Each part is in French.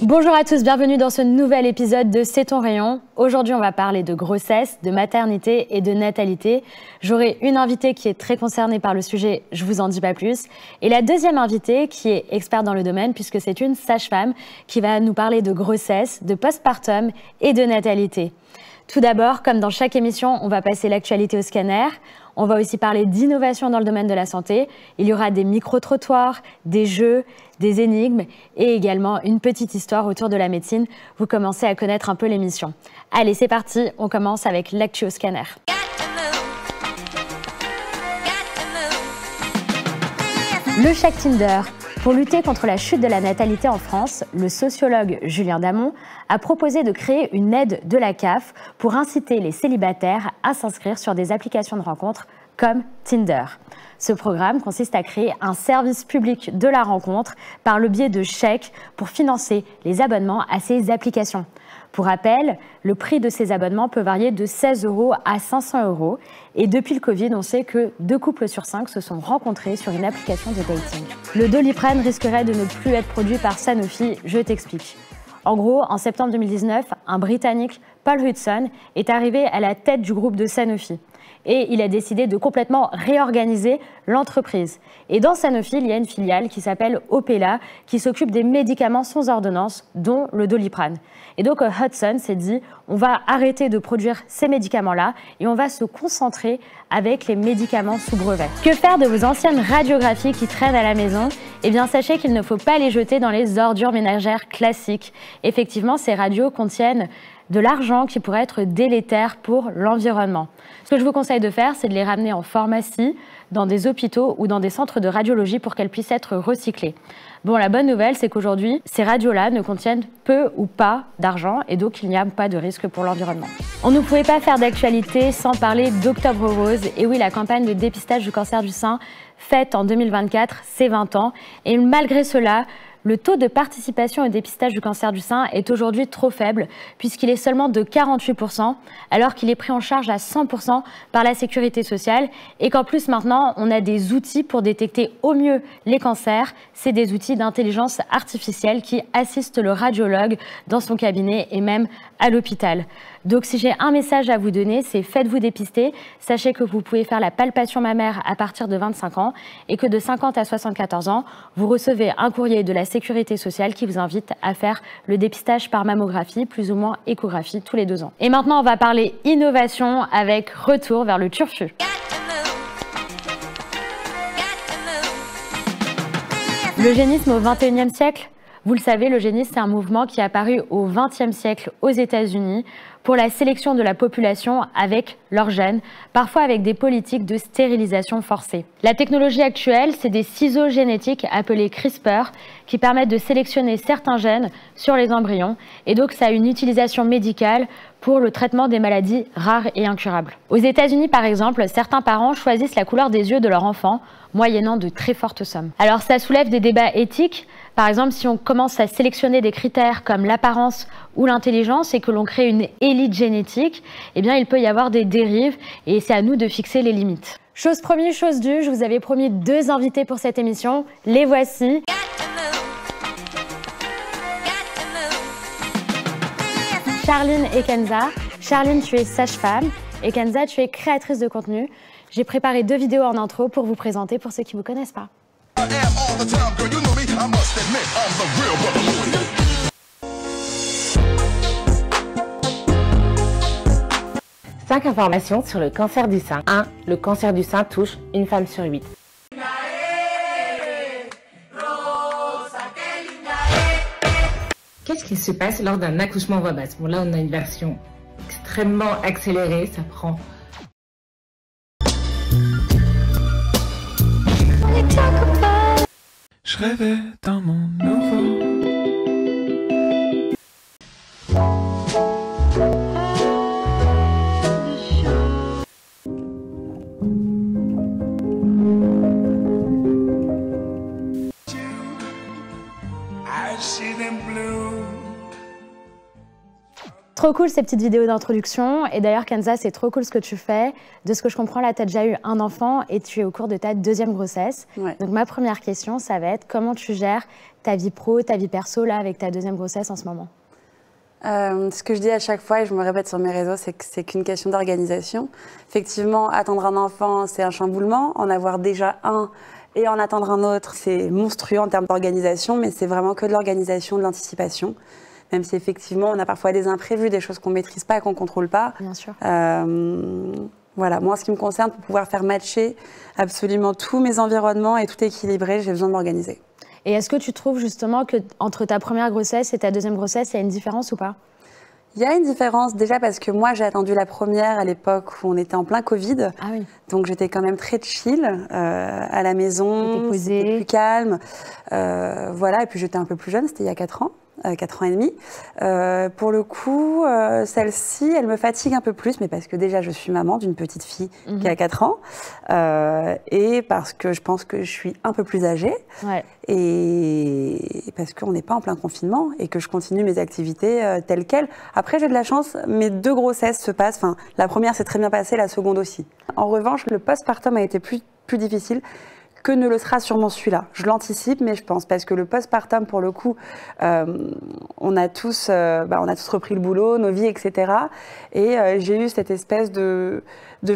Bonjour à tous, bienvenue dans ce nouvel épisode de C'est ton rayon. Aujourd'hui, on va parler de grossesse, de maternité et de natalité. J'aurai une invitée qui est très concernée par le sujet, je vous en dis pas plus. Et la deuxième invitée qui est experte dans le domaine puisque c'est une sage-femme qui va nous parler de grossesse, de postpartum et de natalité. Tout d'abord, comme dans chaque émission, on va passer l'actualité au scanner. On va aussi parler d'innovation dans le domaine de la santé. Il y aura des micro-trottoirs, des jeux, des énigmes et également une petite histoire autour de la médecine. Vous commencez à connaître un peu l'émission. Allez, c'est parti, on commence avec l'actu au scanner. Le chèque Tinder. Pour lutter contre la chute de la natalité en France, le sociologue Julien Damon a proposé de créer une aide de la CAF pour inciter les célibataires à s'inscrire sur des applications de rencontres comme Tinder. Ce programme consiste à créer un service public de la rencontre par le biais de chèques pour financer les abonnements à ces applications. Pour rappel, le prix de ces abonnements peut varier de 16 € à 500 €. Et depuis le Covid, on sait que 2 couples sur 5 se sont rencontrés sur une application de dating. Le Doliprane risquerait de ne plus être produit par Sanofi, je t'explique. En gros, en septembre 2019, un Britannique, Paul Hudson, est arrivé à la tête du groupe de Sanofi. Et il a décidé de complètement réorganiser l'entreprise. Et dans Sanofi, il y a une filiale qui s'appelle Opella, qui s'occupe des médicaments sans ordonnance, dont le Doliprane. Et donc Hudson s'est dit, on va arrêter de produire ces médicaments-là et on va se concentrer avec les médicaments sous brevet. Que faire de vos anciennes radiographies qui traînent à la maison? Eh bien, sachez qu'il ne faut pas les jeter dans les ordures ménagères classiques. Effectivement, ces radios contiennent de l'argent qui pourrait être délétère pour l'environnement. Ce que je vous conseille de faire, c'est de les ramener en pharmacie, dans des hôpitaux ou dans des centres de radiologie pour qu'elles puissent être recyclées. Bon, la bonne nouvelle, c'est qu'aujourd'hui, ces radios-là ne contiennent peu ou pas d'argent et donc il n'y a pas de risque pour l'environnement. On ne pouvait pas faire d'actualité sans parler d'Octobre Rose. Et oui, la campagne de dépistage du cancer du sein fête en 2024 ses 20 ans. Et malgré cela, le taux de participation au dépistage du cancer du sein est aujourd'hui trop faible puisqu'il est seulement de 48%, alors qu'il est pris en charge à 100% par la sécurité sociale et qu'en plus maintenant, on a des outils pour détecter au mieux les cancers. C'est des outils d'intelligence artificielle qui assistent le radiologue dans son cabinet et même à l'hôpital. Donc si j'ai un message à vous donner, c'est faites-vous dépister. Sachez que vous pouvez faire la palpation mammaire à partir de 25 ans et que de 50 à 74 ans, vous recevez un courrier de la Sécurité sociale qui vous invite à faire le dépistage par mammographie, plus ou moins échographie, tous les 2 ans. Et maintenant, on va parler innovation avec retour vers le turfu. L'eugénisme au XXIe siècle. Vous le savez, l'eugénisme, c'est un mouvement qui est apparu au XXe siècle aux États-Unis pour la sélection de la population avec leurs gènes, parfois avec des politiques de stérilisation forcée. La technologie actuelle, c'est des ciseaux génétiques appelés CRISPR qui permettent de sélectionner certains gènes sur les embryons et donc ça a une utilisation médicale pour le traitement des maladies rares et incurables. Aux États-Unis, par exemple, certains parents choisissent la couleur des yeux de leur enfant, moyennant de très fortes sommes. Alors ça soulève des débats éthiques. Par exemple, si on commence à sélectionner des critères comme l'apparence ou l'intelligence et que l'on crée une élite génétique, eh bien il peut y avoir des dérives et c'est à nous de fixer les limites. Chose promise, chose due, je vous avais promis 2 invités pour cette émission. Les voici. Charline et Kenza. Charline, tu es sage-femme et Kenza, tu es créatrice de contenu. J'ai préparé 2 vidéos en intro pour vous présenter pour ceux qui ne vous connaissent pas. Cinq informations sur le cancer du sein. 1. Le cancer du sein touche une femme sur 8. Qu'est-ce qui se passe lors d'un accouchement en voix basse? Bon, là, on a une version extrêmement accélérée, ça prend... Je rêvais d'un monde nouveau. Trop cool ces petites vidéos d'introduction. Et d'ailleurs, Kenza, c'est trop cool ce que tu fais. De ce que je comprends, là, tu as déjà eu un enfant et tu es au cours de ta 2e grossesse. Ouais. Donc, ma première question, ça va être comment tu gères ta vie pro, ta vie perso, là, avec ta 2e grossesse en ce moment? Ce que je dis à chaque fois, et je me répète sur mes réseaux, c'est que c'est qu'une question d'organisation. Effectivement, attendre un enfant, c'est un chamboulement. En avoir déjà un et en attendre un autre, c'est monstrueux en termes d'organisation, mais c'est vraiment que de l'organisation, de l'anticipation. Même si effectivement, on a parfois des imprévus, des choses qu'on ne maîtrise pas et qu'on ne contrôle pas. Bien sûr. Voilà, moi, en ce qui me concerne, pour pouvoir faire matcher absolument tous mes environnements et tout équilibrer, j'ai besoin de m'organiser. Et est-ce que tu trouves justement qu'entre ta première grossesse et ta 2e grossesse, il y a une différence ou pas? Il y a une différence déjà parce que moi, j'ai attendu la première à l'époque où on était en plein Covid. Ah oui. Donc, j'étais quand même très chill à la maison. C'était plus calme. Voilà, et puis j'étais un peu plus jeune, c'était il y a 4 ans. 4 ans et demi. Pour le coup, celle-ci, elle me fatigue un peu plus, mais parce que déjà, je suis maman d'une petite fille qui a 4 ans, et parce que je pense que je suis un peu plus âgée, et parce qu'on n'est pas en plein confinement, et que je continue mes activités telles quelles. Après, j'ai de la chance, mes 2 grossesses se passent, enfin, la première s'est très bien passée, la seconde aussi. En revanche, le postpartum a été plus difficile que ne le sera sûrement celui-là. Je l'anticipe, mais je pense, parce que le postpartum, pour le coup, on a tous repris le boulot, nos vies, etc. Et j'ai eu cette espèce de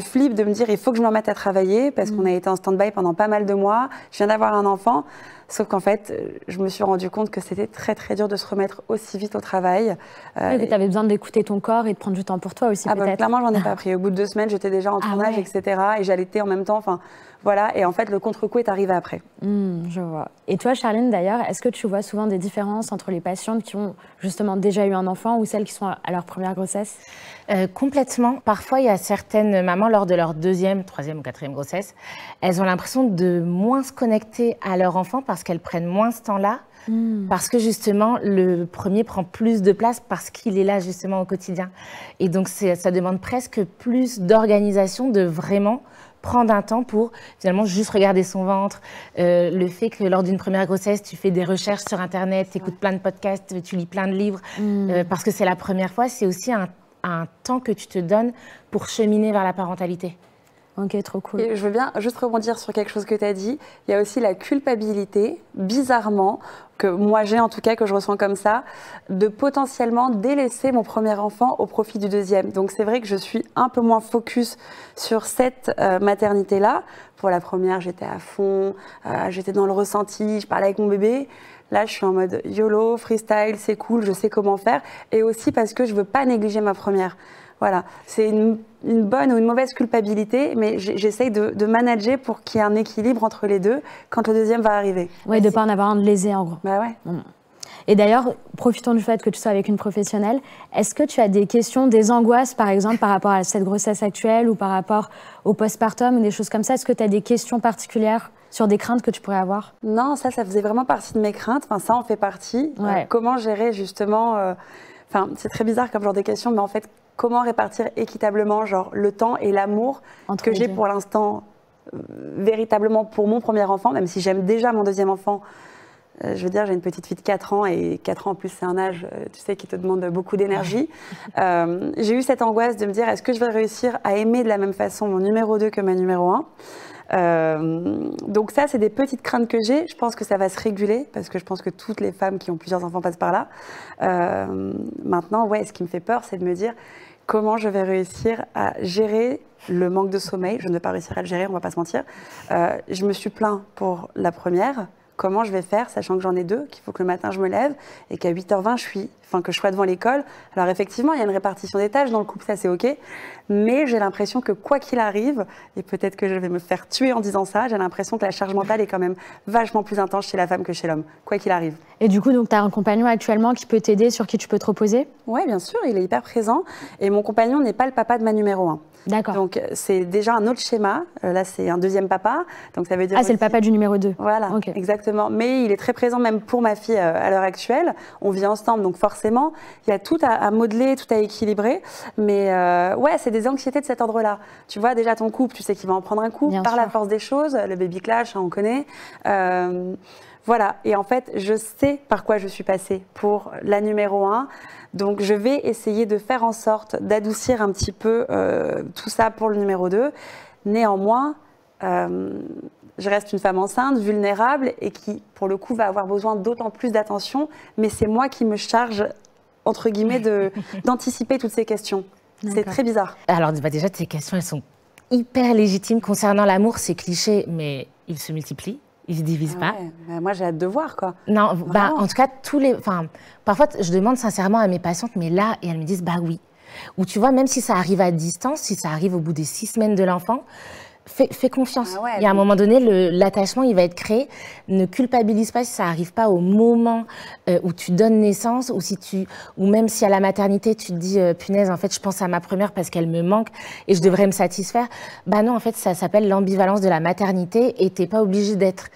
flip de me dire, il faut que je me remette à travailler, parce qu'on a été en stand-by pendant pas mal de mois. Je viens d'avoir un enfant, sauf qu'en fait, je me suis rendu compte que c'était très, très dur de se remettre aussi vite au travail. Et que tu avais besoin d'écouter ton corps et de prendre du temps pour toi aussi, peut-être. Clairement, j'en ai pas pris. Au bout de 2 semaines, j'étais déjà en tournage, etc. Et j'allaitais en même temps. Enfin, voilà. Et en fait, le contre-coup est arrivé après. Je vois. Et toi, Charline, d'ailleurs, est-ce que tu vois souvent des différences entre les patientes qui ont justement déjà eu un enfant ou celles qui sont à leur première grossesse? Complètement. Parfois, il y a certaines mamans, lors de leur 2e, 3e ou 4e grossesse, elles ont l'impression de moins se connecter à leur enfant parce qu'elles prennent moins ce temps-là. Parce que justement, le premier prend plus de place parce qu'il est là justement au quotidien. Et donc, ça demande presque plus d'organisation, de vraiment prendre un temps pour finalement juste regarder son ventre. Le fait que lors d'une première grossesse, tu fais des recherches sur Internet, tu écoutes plein de podcasts, tu lis plein de livres, parce que c'est la première fois, c'est aussi un temps que tu te donnes pour cheminer vers la parentalité. Ok, trop cool. Et je veux bien juste rebondir sur quelque chose que tu as dit. Il y a aussi la culpabilité, bizarrement, que moi j'ai en tout cas, que je ressens comme ça, de potentiellement délaisser mon premier enfant au profit du 2e. Donc c'est vrai que je suis un peu moins focus sur cette maternité-là. Pour la première, j'étais à fond, j'étais dans le ressenti, je parlais avec mon bébé. Là, je suis en mode YOLO, freestyle, c'est cool, je sais comment faire. Et aussi parce que je veux pas négliger ma première. Voilà, c'est une bonne ou une mauvaise culpabilité, mais j'essaye de manager pour qu'il y ait un équilibre entre les deux quand le 2e va arriver. Oui, de ne pas en avoir un de lésé, en gros. Bah ouais. Et d'ailleurs, profitons du fait que tu sois avec une professionnelle. Est-ce que tu as des questions, des angoisses, par exemple, par rapport à cette grossesse actuelle ou par rapport au postpartum ou des choses comme ça? Est-ce que tu as des questions particulières sur des craintes que tu pourrais avoir? Non, ça faisait vraiment partie de mes craintes. Enfin, ça en fait partie. Comment gérer justement... Enfin, c'est très bizarre comme genre de question, mais en fait, comment répartir équitablement genre, le temps et l'amour que j'ai pour l'instant véritablement pour mon premier enfant, même si j'aime déjà mon 2e enfant. Je veux dire, j'ai une petite fille de 4 ans et 4 ans en plus, c'est un âge, tu sais, qui te demande beaucoup d'énergie. J'ai eu cette angoisse de me dire, est-ce que je vais réussir à aimer de la même façon mon numéro 2 que ma numéro 1 ? Donc ça, c'est des petites craintes que j'ai. Je pense que ça va se réguler parce que je pense que toutes les femmes qui ont plusieurs enfants passent par là. Maintenant, ouais, ce qui me fait peur, c'est de me dire comment je vais réussir à gérer le manque de sommeil. Je ne vais pas réussir à le gérer, on ne va pas se mentir. Je me suis plaint pour la première. Comment je vais faire, sachant que j'en ai 2, qu'il faut que le matin je me lève et qu'à 8h20, que je sois devant l'école. Alors effectivement, il y a une répartition des tâches dans le couple, ça c'est ok. Mais j'ai l'impression que quoi qu'il arrive, et peut-être que je vais me faire tuer en disant ça, j'ai l'impression que la charge mentale est quand même vachement plus intense chez la femme que chez l'homme, quoi qu'il arrive. Et du coup, donc tu as un compagnon actuellement qui peut t'aider, sur qui tu peux te reposer? Oui, bien sûr, il est hyper présent. Et mon compagnon n'est pas le papa de ma numéro 1. D'accord. Donc c'est déjà un autre schéma. Là, c'est un 2e papa. Donc ça veut dire c'est le papa du numéro 2. Voilà, exactement. Mais il est très présent même pour ma fille à l'heure actuelle. On vit ensemble, donc forcément, il y a tout à modeler, tout à équilibrer. Mais ouais, c'est des anxiétés de cet ordre-là. Tu vois, déjà ton couple, tu sais qu'il va en prendre un coup par la force des choses. Le baby clash, on connaît. Voilà, et en fait, je sais par quoi je suis passée pour la numéro 1. Donc, je vais essayer de faire en sorte d'adoucir un petit peu tout ça pour le numéro 2. Néanmoins, je reste une femme enceinte, vulnérable et qui, pour le coup, va avoir besoin d'autant plus d'attention. Mais c'est moi qui me charge, entre guillemets, d'anticiper toutes ces questions. C'est très bizarre. Alors, déjà, tes questions, elles sont hyper légitimes. Concernant l'amour, c'est cliché, mais il se multiplie. Ils ne se divisent pas. Bah moi, j'ai hâte de voir, quoi. Non, en tout cas, parfois, je demande sincèrement à mes patientes, mais là, et elles me disent, bah oui. Ou tu vois, même si ça arrive à distance, si ça arrive au bout des 6 semaines de l'enfant, fais confiance. Il y a un moment donné, l'attachement, il va être créé. Ne culpabilise pas si ça n'arrive pas au moment où tu donnes naissance, ou même si à la maternité, tu te dis, punaise, en fait, je pense à ma première parce qu'elle me manque et je devrais me satisfaire. Bah non, en fait, ça s'appelle l'ambivalence de la maternité et tu n'es pas obligée d'être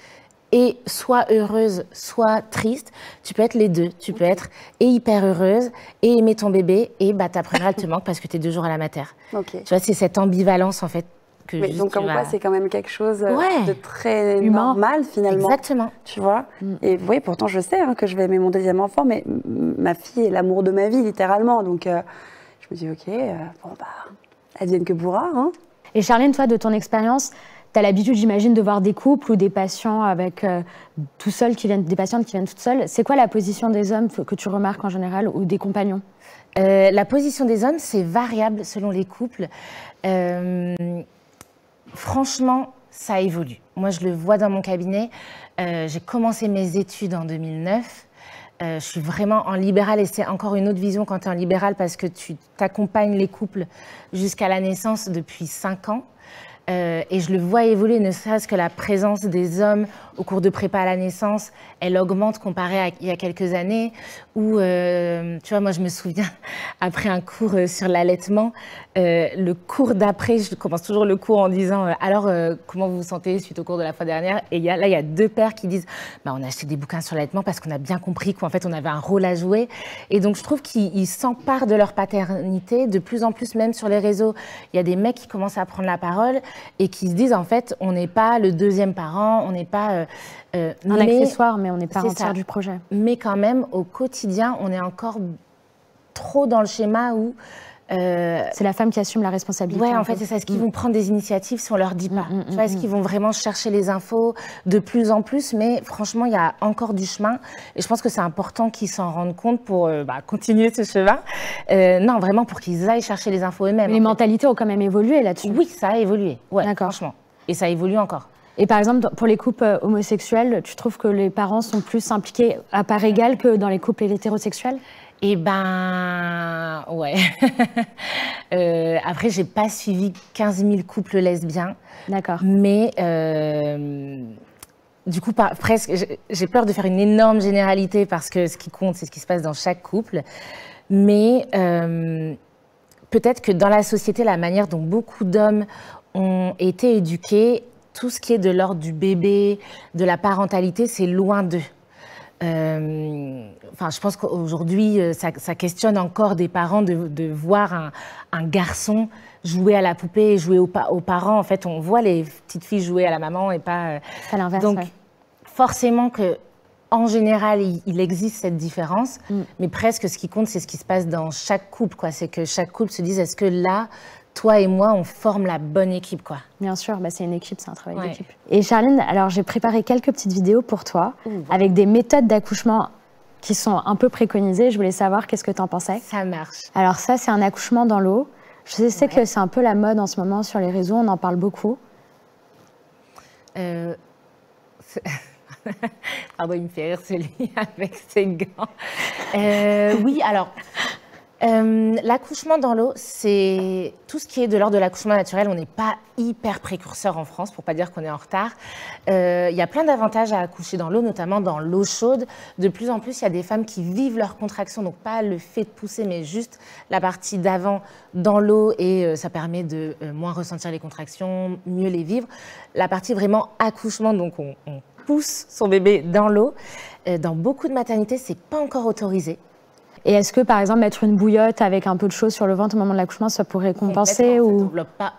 soit heureuse, soit triste. Tu peux être les deux. Tu peux être hyper heureuse et aimer ton bébé et ta première, elle te manque parce que tu es 2 jours à la mater. Tu vois, c'est cette ambivalence, en fait. Donc, comme quoi, c'est quand même quelque chose de très normal, finalement. Exactement. Tu vois. Et oui, pourtant, je sais que je vais aimer mon 2e enfant, mais ma fille est l'amour de ma vie, littéralement. Donc, je me dis, OK, advienne que pourra. Hein. Et Charline, toi, de ton expérience, tu as l'habitude, j'imagine, de voir des couples ou des patients avec des patientes qui viennent toutes seules. C'est quoi la position des hommes que tu remarques en général, ou des compagnons? La position des hommes, c'est variable selon les couples. Franchement, ça évolue. Moi, je le vois dans mon cabinet. J'ai commencé mes études en 2009. Je suis vraiment en libéral et c'est encore une autre vision quand tu es en libéral parce que tu t'accompagnes les couples jusqu'à la naissance depuis 5 ans. Et je le vois évoluer, ne serait-ce que la présence des hommes au cours de prépa à la naissance, elle augmente comparé à il y a quelques années. Où, tu vois, moi je me souviens, après un cours sur l'allaitement, le cours d'après, je commence toujours le cours en disant alors comment vous vous sentez suite au cours de la fois dernière? Et il y a 2 pères qui disent on a acheté des bouquins sur l'allaitement parce qu'on a bien compris qu'en fait on avait un rôle à jouer. Et donc je trouve qu'ils s'emparent de leur paternité de plus en plus, même sur les réseaux. Il y a des mecs qui commencent à prendre la parole et qui se disent en fait on n'est pas le 2e parent, on n'est pas un accessoire, mais on n'est pas entière du projet. Mais quand même, au quotidien, on est encore trop dans le schéma où... c'est la femme qui assume la responsabilité. Ouais, en fait, c'est ça. Est-ce qu'ils vont prendre des initiatives si on leur dit pas? Tu vois, est-ce qu'ils vont vraiment chercher les infos de plus en plus? Mais franchement, il y a encore du chemin. Et je pense que c'est important qu'ils s'en rendent compte pour continuer ce chemin. Non, vraiment pour qu'ils aillent chercher les infos eux-mêmes. Mais les mentalités ont quand même évolué là-dessus. Oui, ça a évolué. Ouais, d'accord. Franchement. Et ça évolue encore. Et par exemple, pour les couples homosexuels, tu trouves que les parents sont plus impliqués à part égale que dans les couples hétérosexuels? Eh ben, ouais. Après, j'ai pas suivi 15 000 couples lesbiens. D'accord. Mais du coup, presque, j'ai peur de faire une énorme généralité parce que ce qui compte, c'est ce qui se passe dans chaque couple. Mais peut-être que dans la société, la manière dont beaucoup d'hommes ont été éduqués, tout ce qui est de l'ordre du bébé, de la parentalité, c'est loin d'eux. Je pense qu'aujourd'hui, ça questionne encore des parents de voir un garçon jouer à la poupée et jouer aux parents. En fait, on voit les petites filles jouer à la maman et pas... à l'inverse. Donc, forcément que, en général, il existe cette différence, mais presque ce qui compte, c'est ce qui se passe dans chaque couple, quoi. C'est que chaque couple se dise, est-ce que là, toi et moi, on forme la bonne équipe, quoi. Bien sûr, c'est une équipe, c'est un travail d'équipe. Et Charline, alors j'ai préparé quelques petites vidéos pour toi, avec des méthodes d'accouchement qui sont un peu préconisées. Je voulais savoir qu'est-ce que tu en pensais. Ça marche. Alors ça, c'est un accouchement dans l'eau. Je sais que c'est un peu la mode en ce moment sur les réseaux, on en parle beaucoup. Pardon, il me fait rire celui avec ses gants. Oui, alors... l'accouchement dans l'eau, c'est tout ce qui est de l'ordre de l'accouchement naturel. On n'est pas hyper précurseur en France, pour pas dire qu'on est en retard. Il y a plein d'avantages à accoucher dans l'eau, notamment dans l'eau chaude. De plus en plus, il y a des femmes qui vivent leurs contractions, donc pas le fait de pousser, mais juste la partie d'avant dans l'eau, et ça permet de moins ressentir les contractions, mieux les vivre. La partie vraiment accouchement, donc on pousse son bébé dans l'eau. Dans beaucoup de maternités, c'est pas encore autorisé. Et est-ce que, par exemple, mettre une bouillotte avec un peu de chaud sur le ventre au moment de l'accouchement, ça pourrait compenser ou... Ça développe pas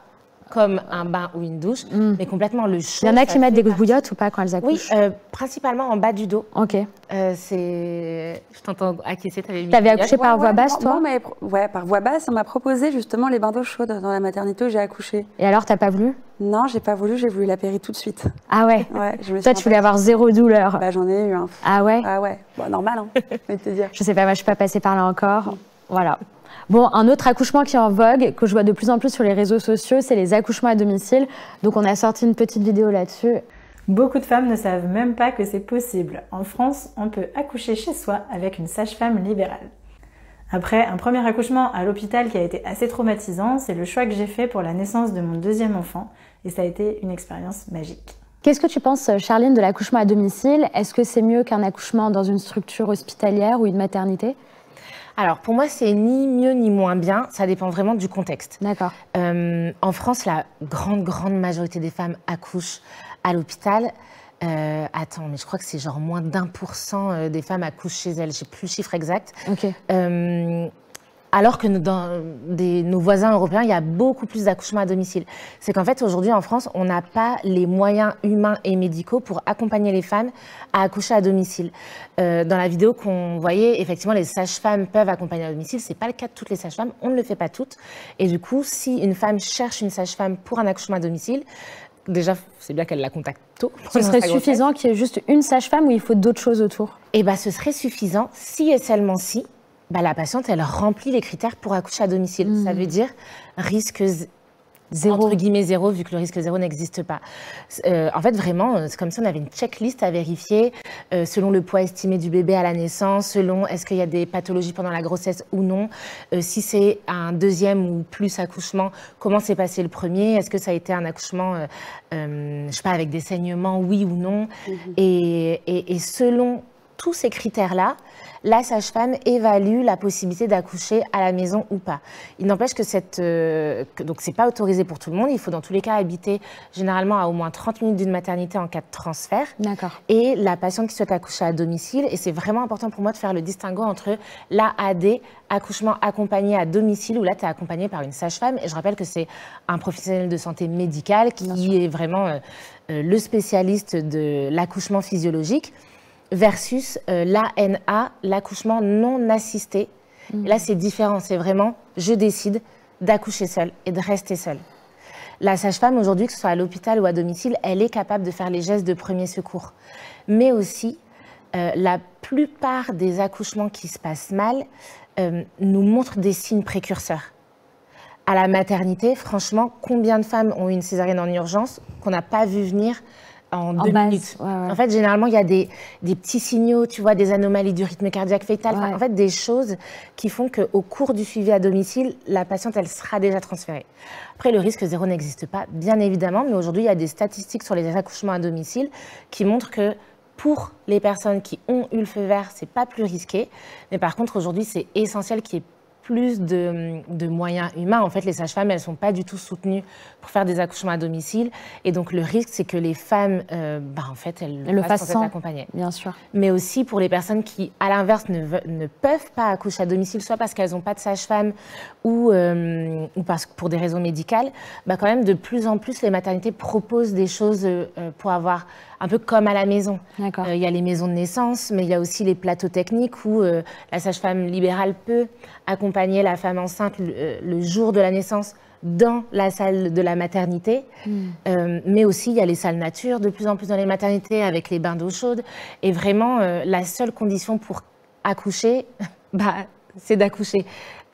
comme un bain ou une douche, mais complètement le chaud. Il y en a qui mettent des bouillottes ou pas quand elles accouchent? Oui, principalement en bas du dos. Ok. Je t'entends acquiescer, t'avais accouché par voie basse, toi? Ouais, par voie basse. On m'a proposé justement les bains d'eau chaude dans la maternité où j'ai accouché. Et alors, t'as pas voulu? Non, j'ai pas voulu, j'ai voulu la péri tout de suite. Ah ouais? Ouais, toi, tu voulais avoir 0 douleur? Bah, j'en ai eu un. Ah ouais? Ah ouais, bon, normal, hein, je vais te dire. Je sais pas, moi, je suis pas passée par là encore. Voilà. Bon, un autre accouchement qui est en vogue, que je vois de plus en plus sur les réseaux sociaux, c'est les accouchements à domicile. Donc, on a sorti une petite vidéo là-dessus. Beaucoup de femmes ne savent même pas que c'est possible. En France, on peut accoucher chez soi avec une sage-femme libérale. Après un premier accouchement à l'hôpital qui a été assez traumatisant, c'est le choix que j'ai fait pour la naissance de mon deuxième enfant et ça a été une expérience magique. Qu'est-ce que tu penses, Charline, de l'accouchement à domicile? Est-ce que c'est mieux qu'un accouchement dans une structure hospitalière ou une maternité? Alors, pour moi, c'est ni mieux ni moins bien. Ça dépend vraiment du contexte. D'accord. En France, la grande majorité des femmes accouchent à l'hôpital. Attends, mais je crois que c'est genre moins d'1% des femmes accouchent chez elles. Je sais plus le chiffre exact. Ok. Alors que dans nos voisins européens, il y a beaucoup plus d'accouchements à domicile. C'est qu'en fait, aujourd'hui, en France, on n'a pas les moyens humains et médicaux pour accompagner les femmes à accoucher à domicile. Dans la vidéo qu'on voyait, effectivement, les sages-femmes peuvent accompagner à domicile. Ce n'est pas le cas de toutes les sages-femmes. On ne le fait pas toutes. Et du coup, si une femme cherche une sage-femme pour un accouchement à domicile, déjà, c'est bien qu'elle la contacte tôt. Ce serait suffisant qu'il y ait juste une sage-femme ou il faut d'autres choses autour? Eh bien, ce serait suffisant si et seulement si la patiente, elle remplit les critères pour accoucher à domicile. Ça veut dire risque zéro, entre guillemets zéro, vu que le risque zéro n'existe pas. En fait, vraiment, c'est comme si on avait une checklist à vérifier selon le poids estimé du bébé à la naissance, selon est-ce qu'il y a des pathologies pendant la grossesse ou non, si c'est un deuxième ou plus accouchement, comment s'est passé le premier, est-ce que ça a été un accouchement, je sais pas, avec des saignements, oui ou non. Et selon tous ces critères-là, la sage-femme évalue la possibilité d'accoucher à la maison ou pas. Il n'empêche que donc c'est pas autorisé pour tout le monde. Il faut dans tous les cas habiter généralement à au moins 30 minutes d'une maternité en cas de transfert. D'accord. Et la patiente qui souhaite accoucher à domicile, et c'est vraiment important pour moi de faire le distinguo entre l'AAD, accouchement accompagné à domicile, où là tu es accompagné par une sage-femme. Et je rappelle que c'est un professionnel de santé médicale qui est vraiment le spécialiste de l'accouchement physiologique, versus l'ANA, l'accouchement non assisté. Et là, c'est différent. C'est vraiment, je décide d'accoucher seule et de rester seule. La sage-femme, aujourd'hui, que ce soit à l'hôpital ou à domicile, elle est capable de faire les gestes de premier secours. Mais aussi, la plupart des accouchements qui se passent mal nous montrent des signes précurseurs. À la maternité, franchement, combien de femmes ont eu une césarienne en urgence qu'on n'a pas vu venir en 2 minutes. Ouais. En fait, généralement, il y a des petits signaux, tu vois, des anomalies du rythme cardiaque fœtal. En fait, des choses qui font qu'au cours du suivi à domicile, la patiente, elle sera déjà transférée. Après, le risque zéro n'existe pas, bien évidemment, mais aujourd'hui, il y a des statistiques sur les accouchements à domicile qui montrent que pour les personnes qui ont eu le feu vert, c'est pas plus risqué. Mais par contre, aujourd'hui, c'est essentiel qu'il y ait plus de moyens humains. En fait, les sages-femmes, elles ne sont pas du tout soutenues pour faire des accouchements à domicile. Et donc, le risque, c'est que les femmes, en fait, elles le fassent sans être accompagnées. Bien sûr. Mais aussi pour les personnes qui, à l'inverse, ne peuvent pas accoucher à domicile, soit parce qu'elles n'ont pas de sage-femme ou pour des raisons médicales, quand même, de plus en plus, les maternités proposent des choses pour avoir un peu comme à la maison. Il y a les maisons de naissance, mais il y a aussi les plateaux techniques où la sage-femme libérale peut accompagner la femme enceinte le jour de la naissance dans la salle de la maternité. Mais aussi, il y a les salles nature de plus en plus dans les maternités avec les bains d'eau chaude. Et vraiment, la seule condition pour accoucher, c'est d'accoucher.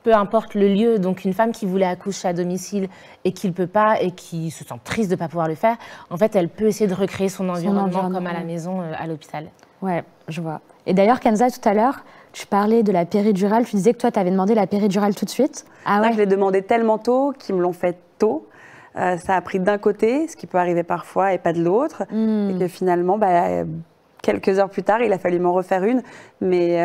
Peu importe le lieu, donc une femme qui voulait accoucher à domicile et qui ne peut pas et qui se sent triste de ne pas pouvoir le faire, en fait, elle peut essayer de recréer son environnement comme à la maison, à l'hôpital. Ouais, je vois. Et d'ailleurs, Kenza, tout à l'heure, tu parlais de la péridurale. Tu disais que toi, tu avais demandé la péridurale tout de suite. Ah ouais. Je l'ai demandé tellement tôt qu'ils me l'ont fait tôt. Ça a pris d'un côté, ce qui peut arriver parfois, et pas de l'autre. Et que finalement, quelques heures plus tard, il a fallu m'en refaire une. Mais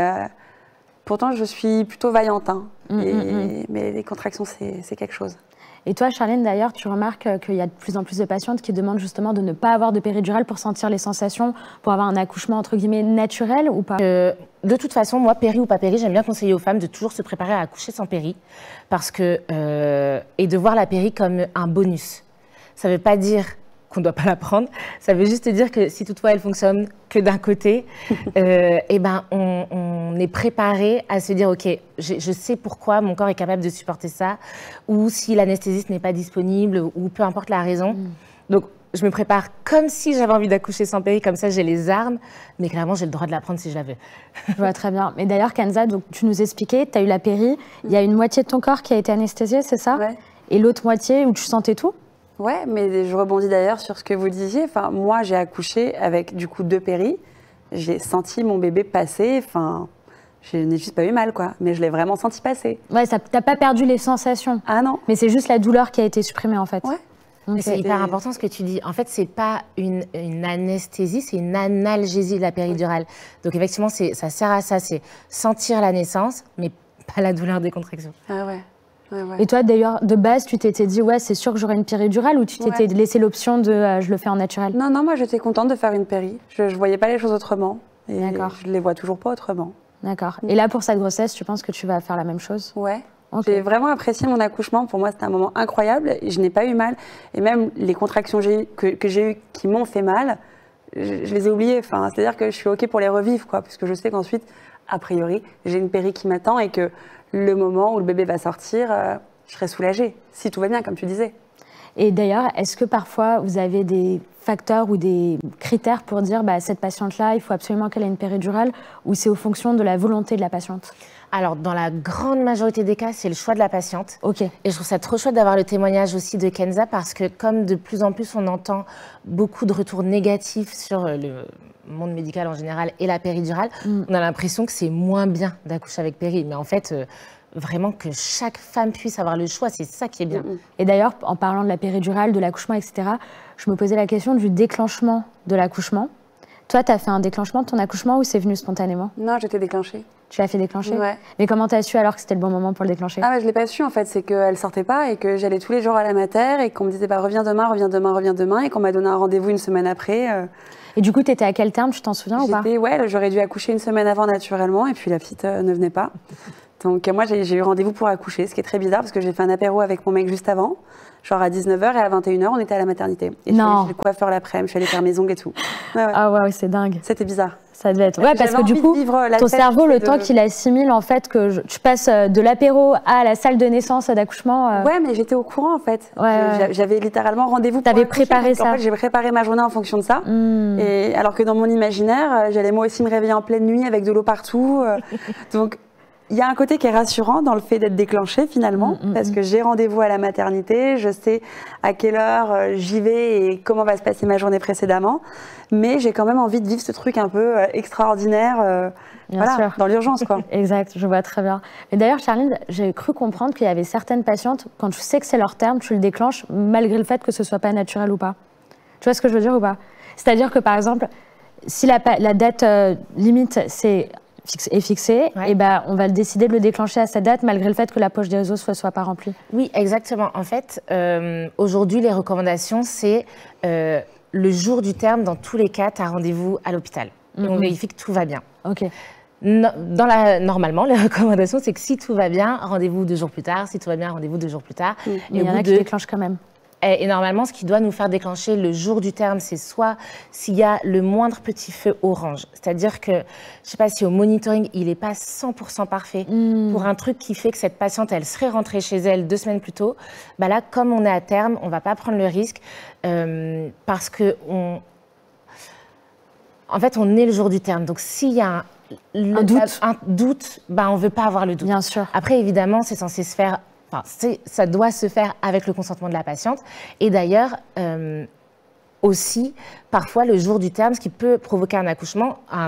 pourtant, je suis plutôt vaillante. Mais les contractions, c'est quelque chose. Et toi, Charline, d'ailleurs, tu remarques qu'il y a de plus en plus de patientes qui demandent justement de ne pas avoir de péridurale pour sentir les sensations, pour avoir un accouchement, entre guillemets, naturel ou pas? De toute façon, moi, péri ou pas péri, j'aime bien conseiller aux femmes de toujours se préparer à accoucher sans péri, parce que, et de voir la péri comme un bonus. ça ne veut pas dire qu'on ne doit pas la prendre. Ça veut juste dire que si toutefois elle fonctionne que d'un côté, eh ben on est préparé à se dire ok, je sais pourquoi mon corps est capable de supporter ça, ou si l'anesthésiste n'est pas disponible, ou peu importe la raison. Donc je me prépare comme si j'avais envie d'accoucher sans péri, comme ça j'ai les armes, mais clairement j'ai le droit de la prendre si je la veux. Je vois très bien. Mais d'ailleurs Kenza, donc tu nous expliquais, tu as eu la péri, il y a une moitié de ton corps qui a été anesthésiée, c'est ça? Ouais. Et l'autre moitié où tu sentais tout? Ouais, mais je rebondis d'ailleurs sur ce que vous disiez. Enfin, moi, j'ai accouché avec du coup 2 péris. J'ai senti mon bébé passer. Enfin, je n'ai juste pas eu mal, quoi. Mais je l'ai vraiment senti passer. Ouais, t'as pas perdu les sensations. Ah non. Mais c'est juste la douleur qui a été supprimée, en fait. Ouais. Okay. C'est hyper important ce que tu dis. En fait, c'est pas une anesthésie, c'est une analgésie de la péridurale. Donc effectivement, ça sert à ça, c'est sentir la naissance, mais pas la douleur des contractions. Ah ouais. Ouais, ouais. Et toi, d'ailleurs, de base, tu t'étais dit, ouais, c'est sûr que j'aurai une péridurale, ou tu t'étais laissé l'option de je le fais en naturel? Non, non, moi, j'étais contente de faire une péri. Je voyais pas les choses autrement. Et D'accord. je les vois toujours pas autrement. D'accord. Et là, pour cette grossesse, tu penses que tu vas faire la même chose? Ouais. Okay. J'ai vraiment apprécié mon accouchement. Pour moi, c'était un moment incroyable. Et je n'ai pas eu mal. Et même les contractions que j'ai eues qui m'ont fait mal, je les ai oubliées. Enfin, c'est-à-dire que je suis OK pour les revivre, quoi, puisque je sais qu'ensuite, a priori, j'ai une péri qui m'attend et que le moment où le bébé va sortir, je serai soulagée, si tout va bien, comme tu disais. Et d'ailleurs, est-ce que parfois, vous avez des facteurs ou des critères pour dire bah, cette patiente-là, il faut absolument qu'elle ait une péridurale, ou c'est aux fonctions de la volonté de la patiente? Alors, dans la grande majorité des cas, c'est le choix de la patiente. Ok. Et je trouve ça trop chouette d'avoir le témoignage aussi de Kenza, parce que comme de plus en plus on entend beaucoup de retours négatifs sur le monde médical en général et la péridurale, on a l'impression que c'est moins bien d'accoucher avec péri. Mais en fait, vraiment que chaque femme puisse avoir le choix, c'est ça qui est bien. Et d'ailleurs, en parlant de la péridurale, de l'accouchement, etc., je me posais la question du déclenchement de l'accouchement. Toi, tu as fait un déclenchement de ton accouchement ou c'est venu spontanément? Non, j'étais déclenchée. Tu l'as fait déclencher? Ouais. Mais comment tu as su alors que c'était le bon moment pour le déclencher? Ah ouais, je l'ai pas su en fait, c'est qu'elle sortait pas et que j'allais tous les jours à la mater et qu'on me disait bah, reviens demain, reviens demain, reviens demain et qu'on m'a donné un rendez-vous une semaine après. Et du coup, tu étais à quel terme, tu t'en souviens ou pas? Ouais, j'aurais dû accoucher une semaine avant naturellement et puis la petite ne venait pas. Donc moi, j'ai eu rendez-vous pour accoucher, ce qui est très bizarre parce que j'ai fait un apéro avec mon mec juste avant, genre à 19h et à 21h, on était à la maternité. Et je suis allée chez le coiffeur l'après-midi, je suis allée faire mes ongles et tout. Ouais, ouais. Ah ouais, c'est dingue. C'était bizarre. Ça devait être. Ouais, parce que du coup, ton cerveau, le temps qu'il assimile en fait que tu passes de l'apéro à la salle de naissance d'accouchement. Ouais, mais j'étais au courant en fait. Ouais. J'avais littéralement rendez-vous pour T'avais accoucher. préparé ça. En fait, j'ai préparé ma journée en fonction de ça. Et alors que dans mon imaginaire, j'allais moi aussi me réveiller en pleine nuit avec de l'eau partout. Donc il y a un côté qui est rassurant dans le fait d'être déclenchée finalement, parce que j'ai rendez-vous à la maternité, je sais à quelle heure j'y vais et comment va se passer ma journée précédemment, mais j'ai quand même envie de vivre ce truc un peu extraordinaire dans l'urgence, quoi. Exact, je vois très bien. Mais d'ailleurs, Charline, j'ai cru comprendre qu'il y avait certaines patientes, quand tu sais que c'est leur terme, tu le déclenches malgré le fait que ce soit pas naturel ou pas. Tu vois ce que je veux dire ou pas? C'est-à-dire que par exemple, si la date limite est fixée, et ben on va décider de le déclencher à cette date malgré le fait que la poche des os ne soit pas remplie. Oui, exactement. En fait, aujourd'hui, les recommandations, c'est le jour du terme, dans tous les cas, tu as rendez-vous à l'hôpital. Et on vérifie que tout va bien. Ok. Normalement, les recommandations, c'est que si tout va bien, rendez-vous 2 jours plus tard. Si tout va bien, rendez-vous 2 jours plus tard. Mais il y en a qui déclenchent quand même. Et normalement, ce qui doit nous faire déclencher le jour du terme, c'est soit s'il y a le moindre petit feu orange. C'est-à-dire que, je ne sais pas si au monitoring, il n'est pas 100% parfait pour un truc qui fait que cette patiente, elle serait rentrée chez elle 2 semaines plus tôt. Bah là, comme on est à terme, on ne va pas prendre le risque parce que en fait, on est le jour du terme. Donc, s'il y a un doute, bah, on ne veut pas avoir le doute. Bien sûr. Après, évidemment, c'est censé se faire... ça doit se faire avec le consentement de la patiente. Et d'ailleurs, aussi, parfois, le jour du terme, ce qui peut provoquer un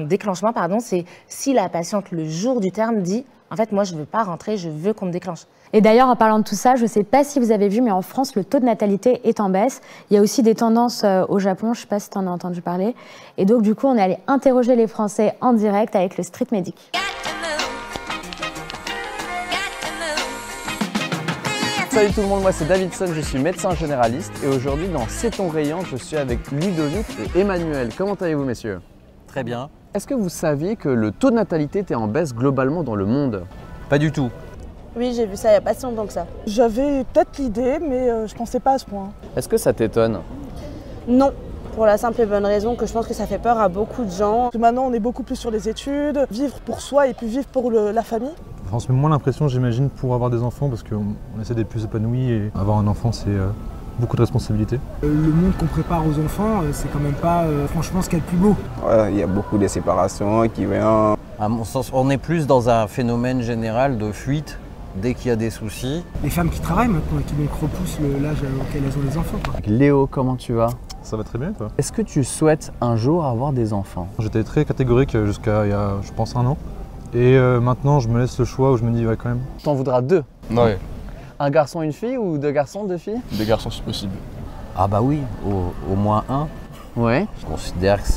déclenchement, c'est si la patiente, le jour du terme, dit « En fait, moi, je ne veux pas rentrer, je veux qu'on me déclenche ». Et d'ailleurs, en parlant de tout ça, je ne sais pas si vous avez vu, mais en France, le taux de natalité est en baisse. Il y a aussi des tendances au Japon, je ne sais pas si tu en as entendu parler. Et donc, du coup, on est allé interroger les Français en direct avec le Street Medic. Salut tout le monde, moi c'est Davidson, je suis médecin généraliste et aujourd'hui dans C'est ton rayon, je suis avec Ludovic et Emmanuel. Comment allez-vous messieurs? Très bien. Est-ce que vous saviez que le taux de natalité était en baisse globalement dans le monde? Pas du tout. Oui, j'ai vu ça il n'y a pas si longtemps que ça. J'avais peut-être l'idée, mais je pensais pas à ce point. Est-ce que ça t'étonne? Non, pour la simple et bonne raison que je pense que ça fait peur à beaucoup de gens. Maintenant, on est beaucoup plus sur les études, vivre pour soi et puis vivre pour la famille. On se met moins l'impression, j'imagine, pour avoir des enfants, parce qu'on essaie d'être plus épanoui et avoir un enfant, c'est beaucoup de responsabilités. Le monde qu'on prépare aux enfants, c'est quand même pas franchement ce qu'il y a de plus beau. Ouais, il y a beaucoup de séparations qui viennent. À mon sens, on est plus dans un phénomène général de fuite dès qu'il y a des soucis. Les femmes qui travaillent maintenant et qui donc repoussent l'âge auquel elles ont les enfants. Léo, comment tu vas? Ça va très bien, toi? Est-ce que tu souhaites un jour avoir des enfants? J'étais très catégorique jusqu'à il y a, je pense, 1 an. Et maintenant, je me laisse le choix où je me dis, ouais, quand même. T'en voudras 2? Ouais. Un garçon, une fille ou 2 garçons, 2 filles? 2 garçons si possible. Ah bah oui, au moins 1. Ouais. Je considère que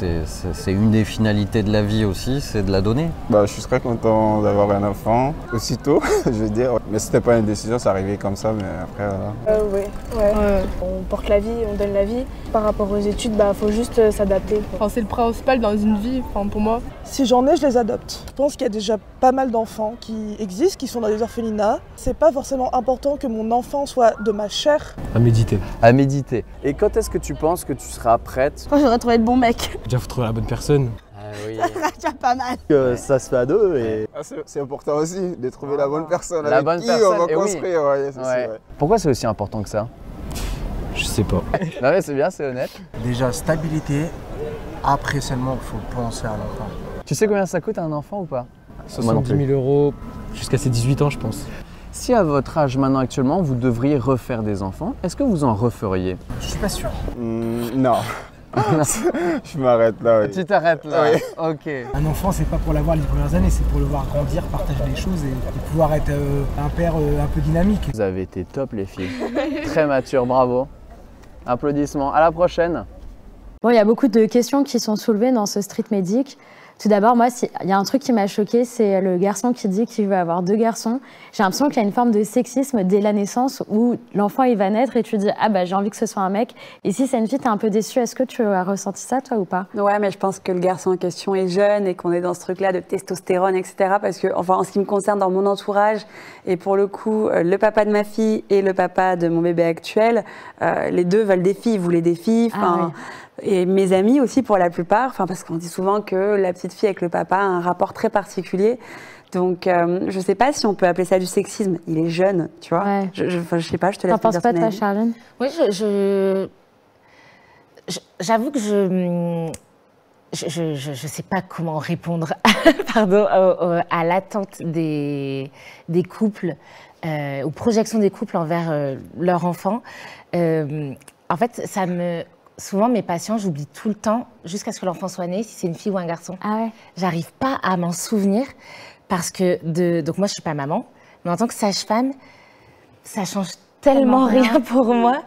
c'est une des finalités de la vie aussi, c'est de la donner. Bah, je suis très content d'avoir un enfant, aussitôt, je veux dire. Mais c'était pas une décision, ça arrivait comme ça, mais après, voilà. Oui, ouais. On porte la vie, on donne la vie. Par rapport aux études, bah, faut juste s'adapter. Enfin, c'est le principal dans une vie, pour moi. Si j'en ai, je les adopte. Je pense qu'il y a déjà pas mal d'enfants qui existent, qui sont dans des orphelinats. C'est pas forcément important que mon enfant soit de ma chair. À méditer. À méditer. Et quand est-ce que tu penses que tu seras prête? Quand j'aurai trouvé le bon mec. Déjà, faut trouver la bonne personne. Ah oui. Ça sera déjà pas mal. Ça se fait à 2 et... Ah, c'est important aussi de trouver la bonne personne La avec bonne qui personne, on va et oui. construire. Ouais, Ouais. Pourquoi c'est aussi important que ça? Je sais pas. Non mais c'est bien, c'est honnête. Déjà, stabilité. Après seulement, il faut penser à l'enfant. Tu sais combien ça coûte un enfant ou pas? 70 000 € jusqu'à ses 18 ans, je pense. Si à votre âge maintenant actuellement, vous devriez refaire des enfants, est-ce que vous en referiez? Je suis pas sûr. Non. Je m'arrête là. Oui. Tu t'arrêtes là? Oui. Ok. Un enfant, c'est pas pour l'avoir les premières années, c'est pour le voir grandir, partager des choses et pouvoir être un père un peu dynamique. Vous avez été top les filles. Très mature, bravo. Applaudissements. À la prochaine. Bon, il y a beaucoup de questions qui sont soulevées dans ce street medic. Tout d'abord, moi, il y a un truc qui m'a choquée, c'est le garçon qui dit qu'il veut avoir 2 garçons. J'ai l'impression qu'il y a une forme de sexisme dès la naissance où l'enfant, il va naître et tu dis « Ah bah j'ai envie que ce soit un mec ». Et si c'est une fille, t'es un peu déçue. Est-ce que tu as ressenti ça, toi, ou pas? Ouais, mais je pense que le garçon en question est jeune et qu'on est dans ce truc-là de testostérone, etc. Parce que, enfin, en ce qui me concerne, dans mon entourage, et pour le coup, le papa de ma fille et le papa de mon bébé actuel, les deux veulent des filles, voulaient des filles. Ah, oui. Et mes amis aussi, pour la plupart, parce qu'on dit souvent que la petite fille avec le papa a un rapport très particulier. Donc, je ne sais pas si on peut appeler ça du sexisme. Il est jeune, tu vois. Ouais. Je sais pas, je te laisse te dire. T'en penses pas, toi, Charline? Oui, j'avoue que je sais pas comment répondre pardon, à l'attente des couples, aux projections des couples envers leurs enfants. En fait, souvent, mes patients, j'oublie tout le temps, jusqu'à ce que l'enfant soit né, si c'est une fille ou un garçon. Ah ouais. J'arrive pas à m'en souvenir parce que, donc moi, je suis pas maman, mais en tant que sage-femme, ça change tellement rien pour moi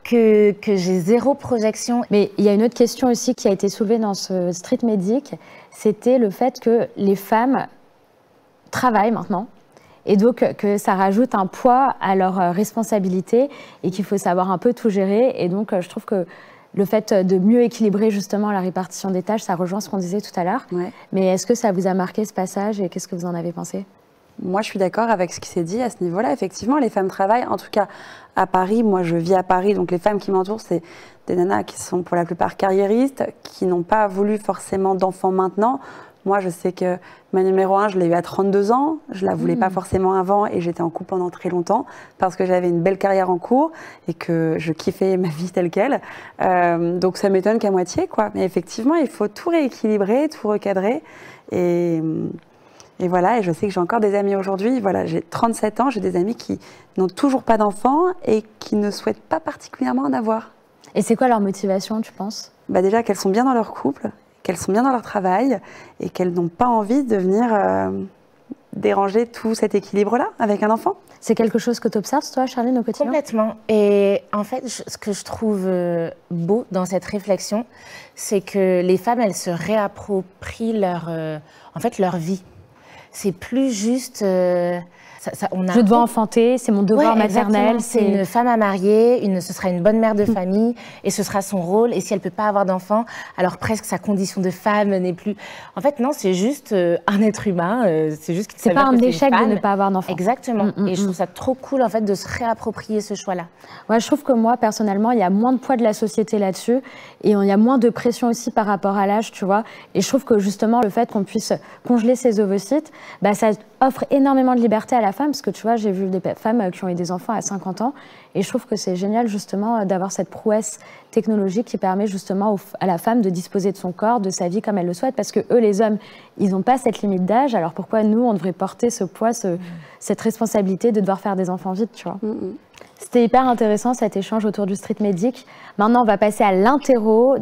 que j'ai 0 projection. Mais il y a une autre question aussi qui a été soulevée dans ce street medic, c'était le fait que les femmes travaillent maintenant. Et donc que ça rajoute un poids à leurs responsabilités et qu'il faut savoir un peu tout gérer. Et donc je trouve que le fait de mieux équilibrer justement la répartition des tâches, ça rejoint ce qu'on disait tout à l'heure. Ouais. Mais est-ce que ça vous a marqué ce passage et qu'est-ce que vous en avez pensé? Moi, je suis d'accord avec ce qui s'est dit à ce niveau-là. Effectivement, les femmes travaillent. En tout cas, à Paris, moi, je vis à Paris. Donc, les femmes qui m'entourent, c'est des nanas qui sont pour la plupart carriéristes, qui n'ont pas voulu forcément d'enfants maintenant. Moi, je sais que ma numéro 1, je l'ai eu à 32 ans. Je ne la voulais pas forcément avant et j'étais en couple pendant très longtemps parce que j'avais une belle carrière en cours et que je kiffais ma vie telle qu'elle. Donc, ça m'étonne qu'à moitié, quoi. Mais effectivement, il faut tout rééquilibrer, tout recadrer. Et voilà, et je sais que j'ai encore des amis aujourd'hui. Voilà, j'ai 37 ans, j'ai des amis qui n'ont toujours pas d'enfants et qui ne souhaitent pas particulièrement en avoir. Et c'est quoi leur motivation, tu penses? Bah déjà, qu'elles sont bien dans leur couple, qu'elles sont bien dans leur travail et qu'elles n'ont pas envie de venir déranger tout cet équilibre-là avec un enfant. C'est quelque chose que tu observes, toi, Charline, au quotidien? Complètement. Et en fait, ce que je trouve beau dans cette réflexion, c'est que les femmes, elles se réapproprient leur vie. c'est plus juste... je dois enfanter, c'est mon devoir maternel. C'est une femme à marier, ce sera une bonne mère de famille et ce sera son rôle. Et si elle ne peut pas avoir d'enfant, alors presque sa condition de femme n'est plus... En fait, non, c'est juste un être humain. C'est juste c'est pas un échec de ne pas avoir d'enfant. Exactement. Et je trouve ça trop cool en fait, de se réapproprier ce choix-là. Ouais, je trouve que moi, personnellement, il y a moins de poids de la société là-dessus et il y a moins de pression aussi par rapport à l'âge, tu vois. Et je trouve que justement, le fait qu'on puisse congeler ses ovocytes, bah, ça offre énormément de liberté à la femme, parce que tu vois, j'ai vu des femmes qui ont eu des enfants à 50 ans, et je trouve que c'est génial justement d'avoir cette prouesse technologique qui permet justement à la femme de disposer de son corps, de sa vie comme elle le souhaite, parce que eux, les hommes, ils n'ont pas cette limite d'âge, alors pourquoi nous, on devrait porter ce poids, cette responsabilité de devoir faire des enfants vite, tu vois. C'était hyper intéressant cet échange autour du street medic. Maintenant, on va passer à l'interro.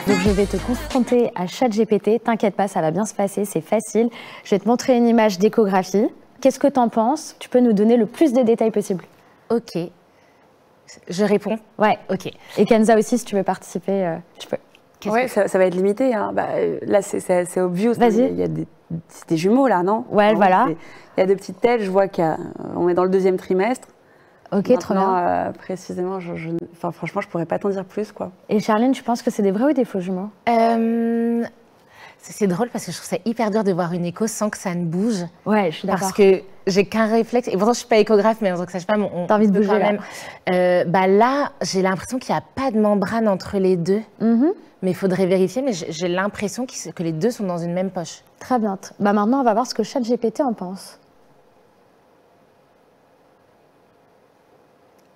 Donc je vais te confronter à ChatGPT, t'inquiète pas, ça va bien se passer, c'est facile. Je vais te montrer une image d'échographie. Qu'est-ce que t'en penses? Tu peux nous donner le plus de détails possible. Ok. Je réponds? Ouais. Ok. Et Kenza aussi, si tu veux participer, tu peux. Ouais, ça va être limité. Hein. Bah, là, c'est obvious. Vas-y. Il y a des jumeaux, là, non? Ouais, voilà. Il y a des petites têtes, je vois qu'on est dans le 2e trimestre. Ok, trop bien. Précisément, enfin, franchement, je pourrais pas t'en dire plus, quoi. Et Charline, tu penses que c'est des vrais ou des faux jumeaux? C'est drôle parce que je trouve ça hyper dur de voir une écho sans que ça ne bouge. Ouais, je suis d'accord. Parce que j'ai qu'un réflexe, et pourtant je suis pas échographe, mais en tant que sage-femme, on t'as envie de bouger quand même. Bah là, j'ai l'impression qu'il n'y a pas de membrane entre les deux. Mais il faudrait vérifier, mais j'ai l'impression que les deux sont dans une même poche. Très bien. Bah maintenant, on va voir ce que ChatGPT en pense.